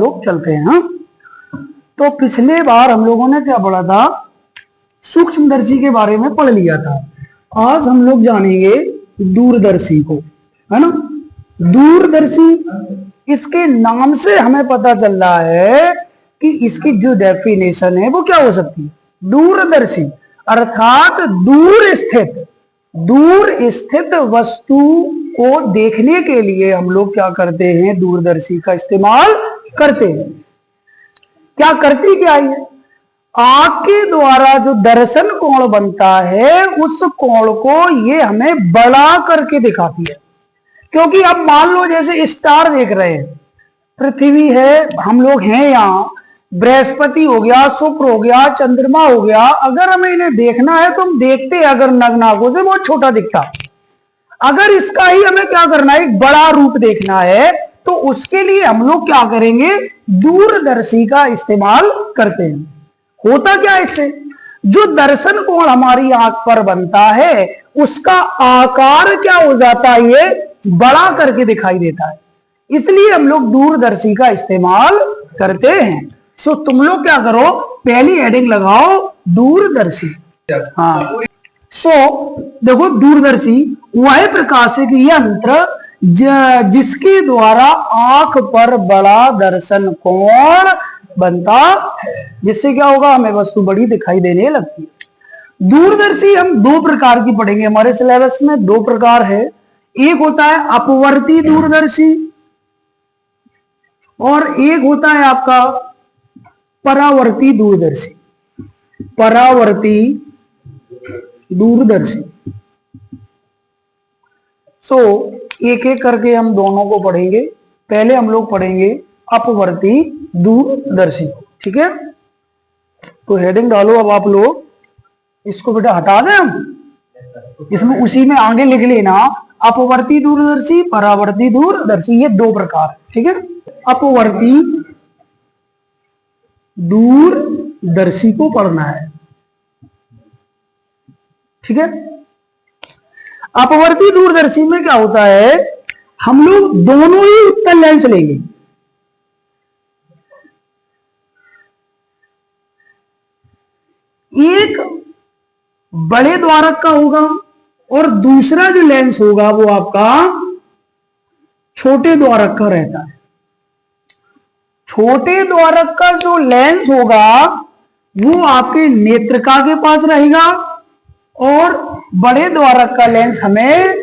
लोग चलते हैं। हाँ, तो पिछले बार हम लोगों ने क्या पढ़ा था, सूक्ष्मदर्शी के बारे में पढ़ लिया था। आज हम लोग जानेंगे दूरदर्शी को, है ना। दूरदर्शी, इसके नाम से हमें पता चल रहा है कि इसकी जो डेफिनेशन है वो क्या हो सकती है। दूरदर्शी अर्थात दूर स्थित वस्तु को देखने के लिए हम लोग क्या करते हैं, दूरदर्शी का इस्तेमाल करते हैं। क्या करती क्या है, आंख के द्वारा जो दर्शन कोण बनता है उस कोण को ये हमें बड़ा करके दिखाती है। क्योंकि अब मान लो जैसे स्टार देख रहे हैं, पृथ्वी है, हम लोग हैं यहाँ, बृहस्पति हो गया, शुक्र हो गया, चंद्रमा हो गया, अगर हमें इन्हें देखना है तो हम देखते हैं अगर नग्न आंखों से बहुत छोटा दिखता। अगर इसका ही हमें क्या करना है, एक बड़ा रूप देखना है, तो उसके लिए हम लोग क्या करेंगे, दूरदर्शी का इस्तेमाल करते हैं। होता क्या है इससे, जो दर्शन कोण हमारी आंख पर बनता है उसका आकार क्या हो जाता है, ये बड़ा करके दिखाई देता है। इसलिए हम लोग दूरदर्शी का इस्तेमाल करते हैं। सो तुम लोग क्या करो, पहली हेडिंग लगाओ दूरदर्शी। हाँ, सो देखो दूरदर्शी वह प्रकाशिक यंत्र जिसके द्वारा आंख पर बड़ा दर्शन कोण बनता है, जिससे क्या होगा, हमें वस्तु बड़ी दिखाई देने लगती है। दूरदर्शी हम दो प्रकार की पढ़ेंगे, हमारे सिलेबस में दो प्रकार है। एक होता है अपवर्ती दूरदर्शी और एक होता है आपका परावर्ती दूरदर्शी। परावर्ती दूरदर्शी, सो एक एक करके हम दोनों को पढ़ेंगे। पहले हम लोग पढ़ेंगे अपवर्ती दूरदर्शी, ठीक है। तो हेडिंग डालो अब आप लोग, इसको बेटा हटा दें हम, इसमें उसी में आगे लिख लेना अपवर्ती दूरदर्शी, परावर्ती दूरदर्शी, ये दो प्रकार, ठीक है। अपवर्ती दूरदर्शी को पढ़ना है, ठीक है। अपवर्ती दूरदर्शी में क्या होता है, हम लोग दोनों ही उत्तल लेंस लेंगे। एक बड़े द्वारक का होगा और दूसरा जो लेंस होगा वो आपका छोटे द्वारक का रहता है। छोटे द्वारक का जो लेंस होगा वो आपके नेत्रिका के पास रहेगा और बड़े द्वारक का लेंस हमें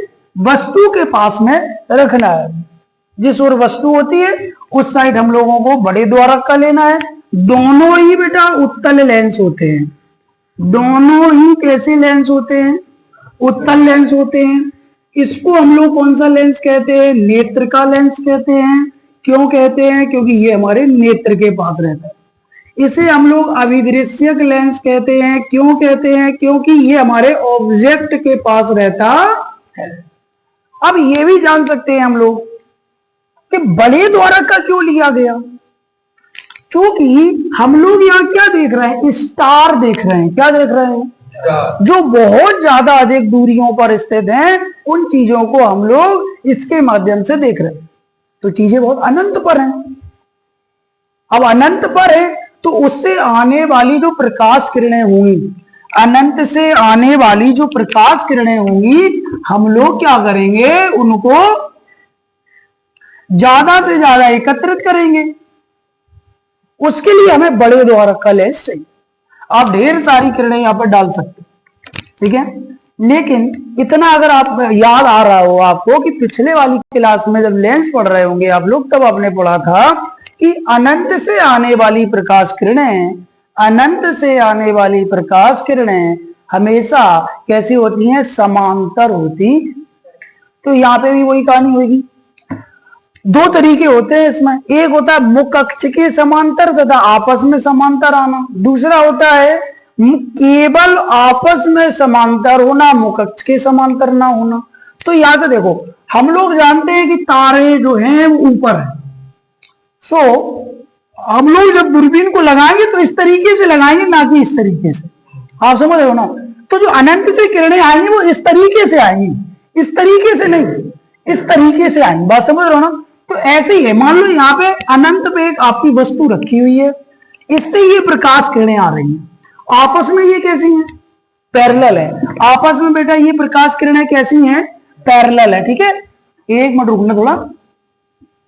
वस्तु के पास में रखना है। जिस ओर वस्तु होती है उस साइड हम लोगों को बड़े द्वारक का लेना है। दोनों ही बेटा उत्तल लेंस होते हैं, दोनों ही कैसे लेंस होते हैं, उत्तल लेंस होते हैं। इसको हम लोग कौन सा लेंस कहते हैं, नेत्रिका लेंस कहते हैं। क्यों कहते हैं, क्योंकि ये हमारे नेत्र के पास रहता है। इसे हम लोग अभिदृश्यक लेंस कहते हैं। क्यों कहते हैं, क्योंकि ये हमारे ऑब्जेक्ट के पास रहता है। अब ये भी जान सकते हैं हम लोग कि बड़े द्वारक का क्यों लिया गया, क्योंकि हम लोग यहाँ क्या देख रहे हैं, स्टार देख रहे हैं। क्या देख रहे हैं, जो बहुत ज्यादा अधिक दूरियों पर स्थित हैं, उन चीजों को हम लोग इसके माध्यम से देख रहे हैं। तो चीजें बहुत अनंत पर हैं। अब अनंत पर है तो उससे आने वाली जो प्रकाश किरणें होंगी, अनंत से आने वाली जो प्रकाश किरणें होंगी, हम लोग क्या करेंगे, उनको ज्यादा से ज्यादा एकत्रित करेंगे। उसके लिए हमें बड़े द्वारक का लेंस चाहिए। आप ढेर सारी किरणें यहां पर डाल सकते हैं, ठीक है। लेकिन इतना अगर आप याद आ रहा हो आपको कि पिछले वाली क्लास में जब लेंस पढ़ रहे होंगे आप लोग, तब आपने पढ़ा था कि अनंत से आने वाली प्रकाश किरणें, अनंत से आने वाली प्रकाश किरणें हमेशा कैसी होती हैं, समांतर होती। तो यहाँ पे भी वही कहानी होगी। दो तरीके होते हैं इसमें, एक होता है मुख अक्ष के समांतर तथा आपस में समांतर आना, दूसरा होता है केवल आपस में समांतर होना, मुख अक्ष के समांतर ना होना। तो यहां से देखो, हम लोग जानते हैं कि तारे जो हैं वो ऊपर है। सो हम लोग जब दूरबीन को लगाएंगे तो इस तरीके से लगाएंगे, ना कि इस तरीके से। आप समझ रहे हो ना। तो जो अनंत से किरणें आएंगी वो इस तरीके से आएंगी, इस तरीके से नहीं, इस तरीके से आएंगी। बात समझ रहे हो ना। तो ऐसे ही है, मान लो यहाँ पे अनंत पे एक आपकी वस्तु रखी हुई है, इससे ये प्रकाश किरणें आ रही हैं, आपस में ये कैसी हैं, पैरेलल है। आपस में बेटा ये प्रकाश किरणें कैसी हैं, पैरेलल है। ठीक है, एक मिनट रुकना थोड़ा,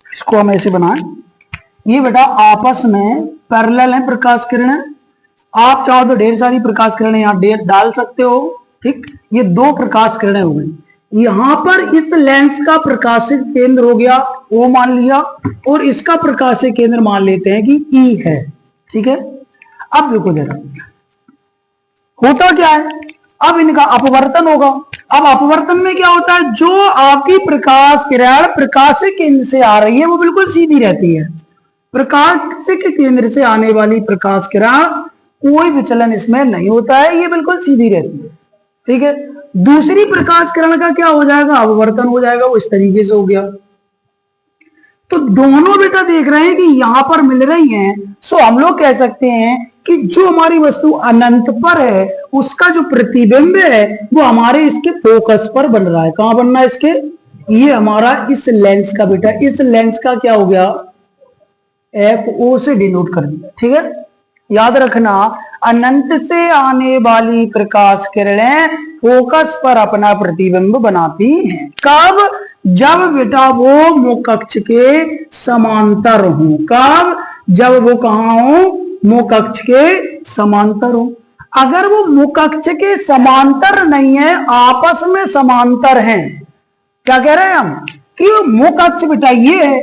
इसको हम ऐसे बनाएं, ये बेटा आपस में पैरेलल है प्रकाश किरणें। आप चाहो तो ढेर सारी प्रकाश किरणें यहां डाल सकते हो। ठीक, ये दो प्रकाश किरणें हो गई। यहां पर इस लेंस का प्रकाशित केंद्र हो गया O मान लिया, और इसका प्रकाशित केंद्र मान लेते हैं कि E है। ठीक है, अब देखो जरा होता क्या है, अब इनका अपवर्तन होगा। अब अपवर्तन में क्या होता है, जो आपकी प्रकाश किरण प्रकाशिक केंद्र से आ रही है वो बिल्कुल सीधी रहती है। प्रकाशिक केंद्र से आने वाली प्रकाश किरण कोई विचलन इसमें नहीं होता है, ये बिल्कुल सीधी रहती है। ठीक है, दूसरी प्रकाश किरण का क्या हो जाएगा, अपवर्तन हो जाएगा, वो इस तरीके से हो गया। तो दोनों बेटा देख रहे हैं कि यहां पर मिल रही हैं, सो हम लोग कह सकते हैं कि जो हमारी वस्तु अनंत पर है उसका जो प्रतिबिंब है वो हमारे इसके फोकस पर बन रहा है। कहां बनना है इसके, ये हमारा इस लेंस का बेटा, इस लेंस का क्या हो गया, FO से डिनोट कर दिया। ठीक है, याद रखना, अनंत से आने वाली प्रकाश किरणें फोकस पर अपना प्रतिबिंब बनाती हैं। कब, जब बेटा वो मुख अक्ष के समांतर हो। कब, जब वो कहां हो, मुख अक्ष के समांतर हो। अगर वो मुख अक्ष के समांतर नहीं है, आपस में समांतर हैं, क्या कह रहे हैं हम कि वो मुख अक्ष बेटा ये है,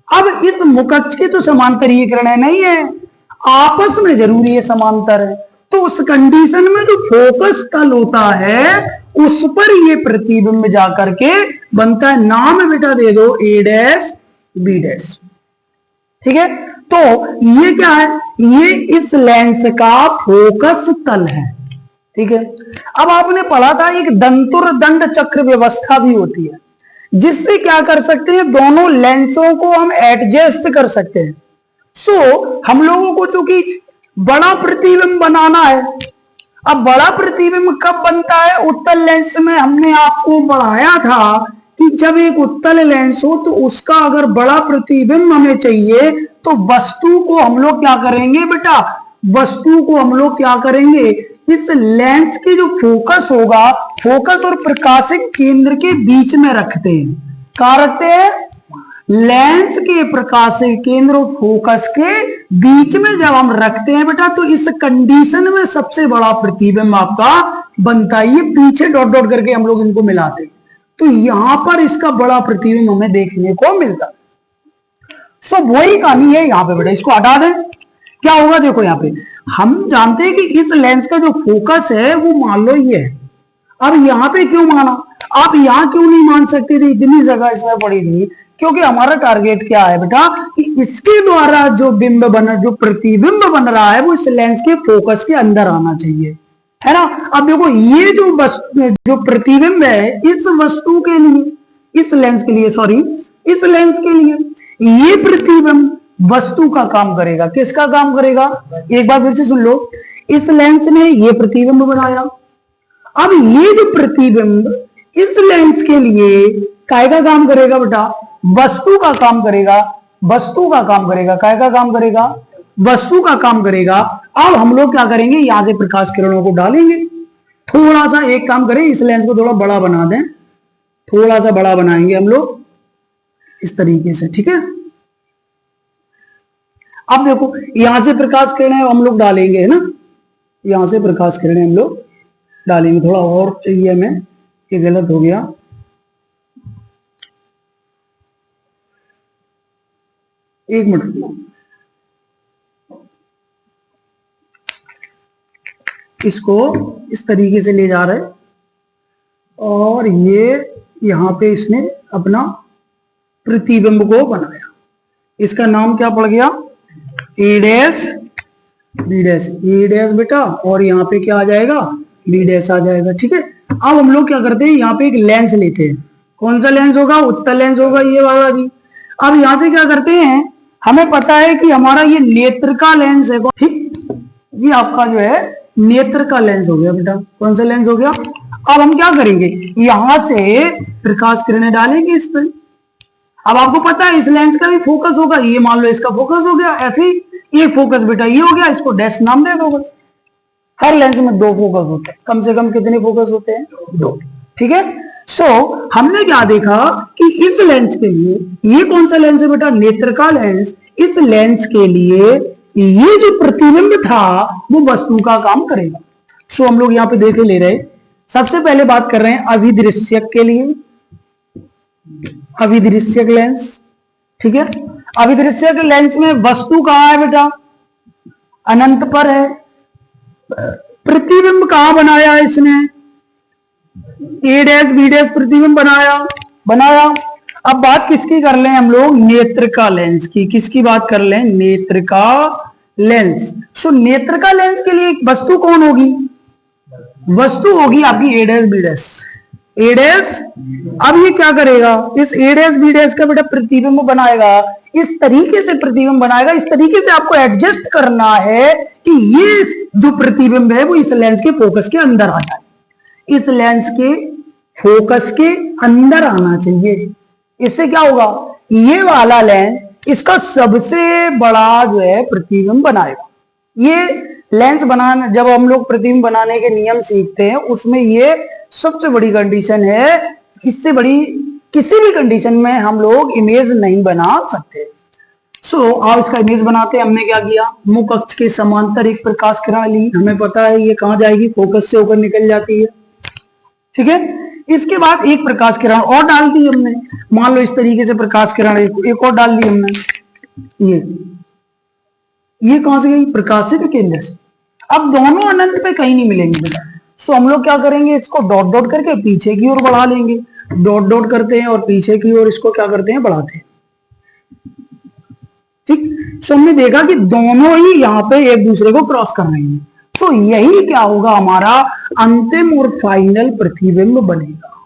अब इस मुख अक्ष के तो समांतर ये किरणें नहीं है, आपस में जरूरी है समांतर है। तो उस कंडीशन में जो फोकस तल होता है उस पर ये प्रतिबिंब जाकर के बनता है। नाम बेटा दे दो A' B'। ठीक है, तो ये क्या है, ये इस लेंस का फोकस तल है। ठीक है, अब आपने पढ़ा था एक दंतुर दंड चक्र व्यवस्था भी होती है, जिससे क्या कर सकते हैं, दोनों लेंसों को हम एडजस्ट कर सकते हैं। सो हम लोगों को चूंकि बड़ा प्रतिबिंब बनाना है, अब बड़ा प्रतिबिंब कब बनता है, उत्तल लेंस में हमने आपको पढ़ाया था कि जब एक उत्तल लेंस हो तो उसका अगर बड़ा प्रतिबिंब हमें चाहिए तो वस्तु को हम लोग क्या करेंगे बेटा, वस्तु को हम लोग क्या करेंगे, इस लेंस की जो फोकस होगा, फोकस और प्रकाशिक केंद्र के बीच में रखते हैं। कहां रखते हैं, लेंस के प्रकाशिक केंद्र और फोकस के बीच में जब हम रखते हैं बेटा, तो इस कंडीशन में सबसे बड़ा प्रतिबिंब आपका बनता है। ये पीछे डॉट डॉट करके हम लोग इनको मिलाते हैं, तो यहां पर इसका बड़ा प्रतिबिंब हमें देखने को मिलता है। सो वही कहानी है यहाँ पे बेटा, इसको हटा दें, क्या होगा देखो, यहाँ पे हम जानते हैं कि इस लेंस का जो फोकस है वो मान लो ये है। अब यहाँ पे क्यों माना, आप यहाँ क्यों नहीं मान सकते थे, इतनी जगह इसमें पड़ी थी, क्योंकि हमारा टारगेट क्या है बेटा कि इसके द्वारा जो बिंब बना, जो प्रतिबिंब बन रहा है वो इस लेंस के फोकस के अंदर आना चाहिए, है ना। अब देखो ये जो प्रतिबिंब है इस वस्तु के लिए, इस लेंस के लिए, सॉरी इस लेंस के लिए, ये प्रतिबिंब वस्तु का काम करेगा। किसका काम करेगा, एक बार फिर से सुन लो, इस लेंस ने ये प्रतिबिंब बनाया, अब ये जो प्रतिबिंब इस लेंस के लिए काय का काम करेगा बेटा, वस्तु का काम करेगा, वस्तु का काम करेगा, काय का काम करेगा, वस्तु का काम करेगा। अब हम लोग क्या करेंगे, यहां से प्रकाश किरणों को डालेंगे, थोड़ा सा एक काम करें, इस लेंस को थोड़ा बड़ा बना दें, थोड़ा सा बड़ा बनाएंगे हम लोग इस तरीके से, ठीक है। अब देखो यहां से प्रकाश किरणें हम लोग डालेंगे, है ना, यहां से प्रकाश किरणें हम लोग डालेंगे, थोड़ा और चाहिए हमें, ये गलत हो गया, एक मिनट, इसको इस तरीके से ले जा रहे और ये यहां पे इसने अपना प्रतिबिंब को बनाया, इसका नाम क्या पड़ गया, A' B' बेटा, और यहाँ पे क्या आ जाएगा, B' आ जाएगा, ठीक है। अब हम लोग क्या करते हैं, यहाँ पे एक लेंस लेते हैं, कौन सा लेंस होगा, उत्तल लेंस होगा ये वाला भी। अब यहां से क्या करते हैं, हमें पता है कि हमारा ये नेत्र का लेंस है, ठीक, ये आपका जो है नेत्र का लेंस हो गया बेटा, कौन सा लेंस हो गया। अब हम क्या करेंगे, यहां से प्रकाश किरणें डालेंगे इस पर, अब आपको पता है इस लेंस का भी फोकस होगा, ये मान लो इसका फोकस हो गया Fe, ये फोकस बेटा ये हो गया, इसको डैश नाम दे दो बस। हर लेंस में दो फोकस होते हैं, कम से कम कितने फोकस होते हैं? दो। ठीक है, सो हमने क्या देखा कि इस लेंस के लिए, ये कौन सा लेंस है बेटा? नेत्र का लेंस। इस लेंस के लिए ये जो प्रतिबिंब था वो वस्तु का काम करेगा। सो हम लोग यहां पे देखे ले रहे, सबसे पहले बात कर रहे हैं अभिदृश्यक के लिए, अभिदृश्यक लेंस। ठीक है, अभिदृश्यक लेंस में वस्तु कहां है बेटा? अनंत पर है। प्रतिबिंब कहां बनाया है इसने? ए डैश बी डैश प्रतिबिंब बनाया। अब बात किसकी कर लें हम लोग? नेत्र का लेंस की। किसकी बात कर लें? नेत्र का लेंस। सो नेत्र का लेंस के लिए वस्तु कौन होगी? वस्तु होगी आपकी ए डैश बी डैश। ए डैश, अब ये क्या करेगा? इस ए डैश बी डैश का बेटा प्रतिबिंब बनाएगा। इस तरीके से प्रतिबिंब बनाएगा, इस तरीके से आपको एडजस्ट करना है कि ये जो प्रतिबिंब है वो इस लेंस के फोकस के अंदर आ जाए। इस लेंस के फोकस के अंदर आना चाहिए। इससे क्या होगा? ये वाला लेंस इसका सबसे बड़ा जो है प्रतिबिंब बनाएगा। ये लेंस बनाना, जब हम लोग प्रतिबिंब बनाने के नियम सीखते हैं उसमें ये सबसे बड़ी कंडीशन है। इससे बड़ी किसी भी कंडीशन में हम लोग इमेज नहीं बना सकते। सो आप इसका इमेज बनाते हैं। हमने क्या किया? मुख अक्ष के समांतर एक प्रकाश किरण ली। हमें पता है ये कहां जाएगी? फोकस से होकर निकल जाती है। ठीक है, इसके बाद एक प्रकाश किरण और डाल दी हमने। मान लो इस तरीके से प्रकाश किरण एक और डाल दी हमने। ये कहां से गई? प्रकाशित केंद्र से। अब दोनों अनंत पे कहीं नहीं मिलेंगे बेटा। सो हम लोग क्या करेंगे? इसको डॉट डॉट करके पीछे की ओर बढ़ा लेंगे। डॉट डॉट करते हैं और पीछे की ओर इसको क्या करते हैं? बढ़ाते हैं। ठीक, सो हमने देखा कि दोनों ही यहां पे एक दूसरे को क्रॉस कर रहे हैं। सो यही क्या होगा? हमारा अंतिम और फाइनल प्रतिबिंब बनेगा।